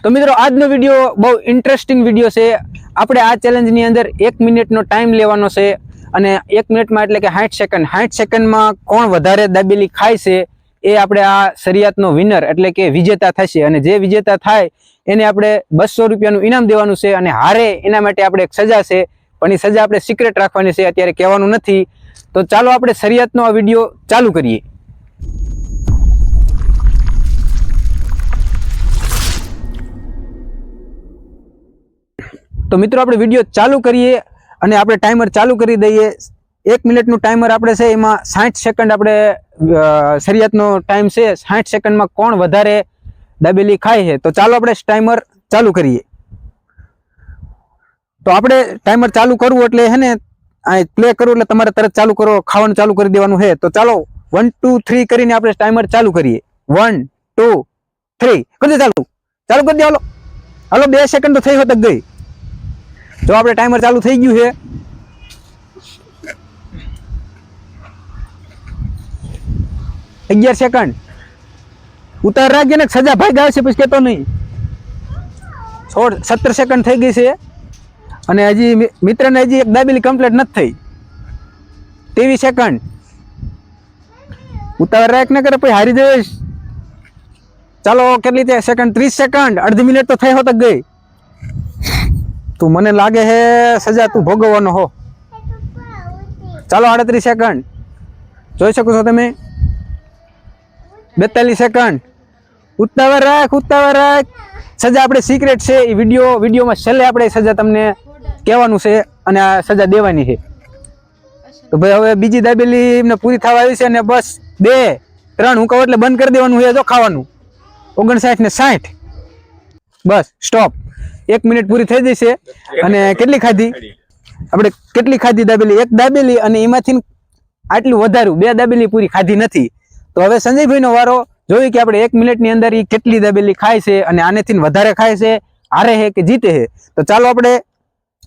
તો મિત્રો આજનો વિડીયો બહુ ઇન્ટરેસ્ટિંગ વિડીયો છે। આપણે આ ચેલેન્જની અંદર 1 મિનિટનો ટાઈમ લેવાનો છે અને 1 મિનિટમાં એટલે કે 60 સેકન્ડમાં કોણ વધારે દાબેલી ખાય છે એ આપણે આ શરિયાતનો વિનર એટલે કે વિજેતા થશે અને જે વિજેતા થાય એને આપણે 200 રૂપિયાનું ઇનામ દેવાનું છે અને હારે એના માટે આપણે એક સજા છે, પણ એ સજા આપણે સિક્રેટ રાખવાની છે, અત્યારે કહેવાનું નથી। તો ચાલો આપણે શરિયાતનો આ વિડીયો ચાલુ કરીએ। તો મિત્રો આપણે વિડીયો ચાલુ કરીએ અને આપણે ટાઈમર ચાલુ કરી દઈએ। 1 મિનિટનું ટાઈમર આપણે છે, એમાં 60 સેકન્ડ આપણે શરિયાતનો ટાઈમ છે। 60 સેકન્ડમાં કોણ વધારે દાબેલી ખાય છે, તો ચાલો આપણે ટાઈમર ચાલુ કરીએ। તો આપણે ટાઈમર ચાલુ કરવું એટલે હે ને આ પ્લે કરવું એટલે તમારે તરત ચાલુ કરો, ખાવાનું ચાલુ કરી દેવાનું છે। તો ચાલો 1 2 3 કરીને આપણે ટાઈમર ચાલુ કરીએ। 1 2 3 કરી દે, ચાલુ કરી દે। હાલો 2 સેકન્ડ તો થઈ હોત ગઈ। જો આપણે ટાઈમર ચાલુ થઈ ગયું છે। 11 સેકન્ડ ઉતાર રાખજે ને, સજા ભાઈ આવશે પછી કેતો નહીં। 17 સેકન્ડ થઈ ગઈ છે અને હજી મિત્રને હજી એક દાબેલી કમ્પ્લીટ નથી થઈ। 23 સેકન્ડ ઉતાર રાખ ને કરે પછી હારી જઈશ। ચાલો કેટલી સેકન્ડ? 30 સેકન્ડ, અડધી મિનિટ તો થઈ હોત ગઈ। તું મને લાગે હે સજા તું ભોગવવાનો હો। ચાલો 38 સેકન્ડ જોઈ શકો છો તમે। 42 સેકન્ડ ઉતાવળ રાખ। સજા આપણે સિક્રેટ છે, એ વિડીયોમાં છેલ્લે આપણે સજા તમને કહેવાનું છે અને આ સજા દેવાની છે। તો ભાઈ હવે બીજી દાબેલી એમને પૂરી થવા આવી છે અને બસ 2 3 હું કહું એટલે બંધ કરી દેવાનું છે। જો ખાવાનું 59 ને 60 બસ સ્ટોપ। 1 મિનિટ પૂરી થઈ જશે અને કેટલી ખાધી આપણે? કેટલી ખાધી દાબેલી? 1 દાબેલી અને એમાંથી આટલું વધારું 2 દાબેલી પૂરી ખાધી નથી। તો હવે સંજયભાઈનો વારો જોઈ કે આપણે 1 મિનિટની અંદર એ કેટલી દાબેલી ખાય છે અને આનેથી વધારે ખાય છે, હારે છે કે જીતે છે। તો ચાલો આપણે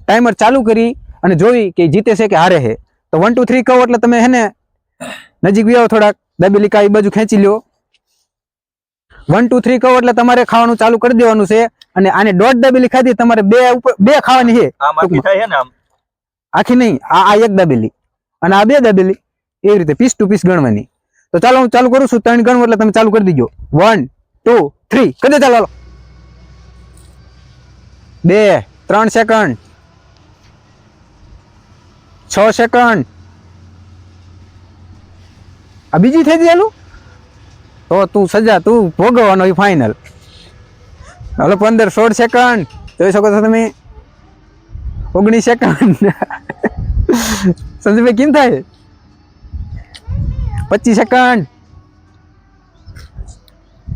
ટાઈમર ચાલુ કરી અને જોઈ કે જીતે છે કે હારે છે। તો 1 2 3 કહો એટલે તમે હે ને નજીક આવો થોડાક, દાબેલી કાઈ બાજુ ખેંચી લ્યો। 1 2 3 કહો એટલે તમારે ખાવાનું ચાલુ કરી દેવાનું છે અને આને 1.5 દાબેલી ખાધી, તમારે 2 ખાવાની છે। આખી નહીં, આ 1 દાબેલી અને આ 2 દાબેલી, એવી રીતે પીસ ટુ પીસ ગણવાની। તો ચાલો હું ચાલુ કરું છું, 3 ગણવું એટલે તમે ચાલુ કરી દીજો। 1 2 3 કરી દે। ચાલો 2 3 સેકન્ડ, 6 સેકન્ડ, આ બીજી થઈ ગઈ। તો તું સજા તું ભોગવવાનો ફાઇનલ। હાલો 15 16 સેકન્ડ જોઈ શકો છો તમે। 19 સેકન્ડ સંજયભાઈ કેમ થાય? 25 સેકન્ડ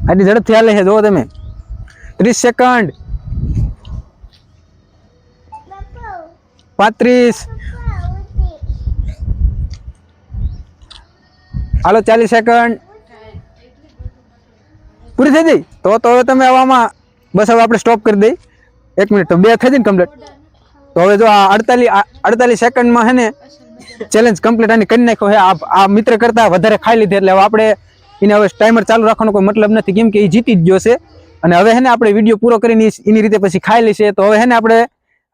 આટલી ઝડપથી હાલે છે, જોવો તમે। 30 સેકન્ડ, 35, હાલો 40 સેકન્ડ પૂરી થઈ ગઈ। તો હવે તમે આવામાં બસ હવે આપણે સ્ટોપ કરી દઈ। 1 મિનિટ તો 2 થઈ જાય ને કમ્પ્લીટ। તો હવે જો આ 48 સેકન્ડમાં હે ને ચેલેન્જ કમ્પ્લીટ આની કરી નાખ્યો છે। આ મિત્ર કરતા વધારે ખાઈ લીધી એટલે હવે આપણે એને હવે ટાઈમર ચાલુ રાખવાનો કોઈ મતલબ નથી, કેમ કે એ જીતી જ ગયો છે અને હવે હે ને આપણે વિડીયો પૂરો કરીને એની રીતે પછી ખાઈ લેશે। તો હવે હે ને આપણે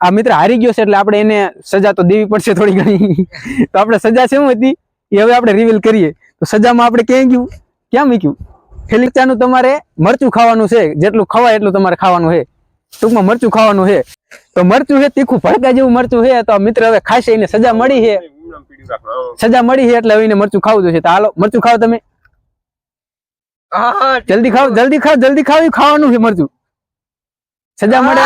આ મિત્ર હારી ગયો છે એટલે આપણે એને સજા તો દેવી પડશે થોડી ઘણી। તો આપણે સજા શું હતી એ હવે આપણે રિવીલ કરીએ। તો સજામાં આપણે ક્યાં મૂક્યું? ફેલિચાનું તમારે મરચું ખાવાનું છે, જેટલું ખવાય એટલું તમારે ખાવાનું છે। ટૂંકમાં મરચું ખાવાનું છે। તો મરચું છે તીખું ભડકા જેવું મરચું છે। તો મિત્ર હવે ખાશે, એને સજા મળી છે, એટલે હવે એને મરચું ખાવું જોઈએ। તો હાલો મરચું ખાઓ તમે, જલ્દી ખાઓ, ખાવાનું છે મરચું। સજા મળે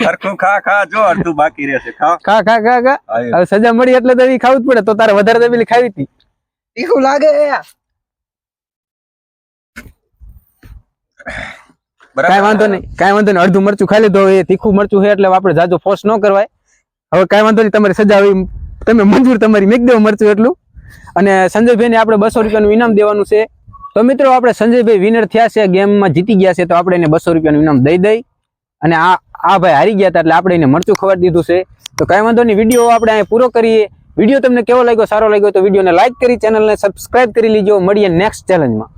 સરખું ખા જો અડધું બાકી રહેશે। ખા હવે સજા મળી એટલે તો ખાવું જ પડે। તો તારે વધારે દાબેલી ખાવી હતી, તીખું લાગે। કાંઈ વાંધો નહીં, અડધું મરચું ખાઈ લીધું। એ તીખું મરચું છે એટલે આપણે જાજો ફોર્સ ન કરવાય। હવે કાંઈ વાંધો નહીં, તમારી સજા હોય તમે મંજૂર, તમારી મેક દેવો મરચું એટલું। અને સંજયભાઈને આપણે 200 રૂપિયાનું ઇનામ દેવાનું છે। તો મિત્રો આપણે સંજયભાઈ વિનર થયા છે, ગેમમાં જીતી ગયા છે, તો આપણે એને 200 રૂપિયાનું ઇનામ દઈ અને આ ભાઈ હારી ગયા હતા એટલે આપણે એને મરચું ખવડાવી દીધું છે। તો કાંઈ વાંધો નહીં, વિડીયો આપણે અહીંયા પૂરો કરીએ। વિડીયો તમને કેવો લાગ્યો, સારો લાગ્યો તો વિડીયોને લાઈક કરી, ચેનલને સબસ્ક્રાઇબ કરી લીજો। મળીએ નેક્સ્ટ ચેલેન્જમાં।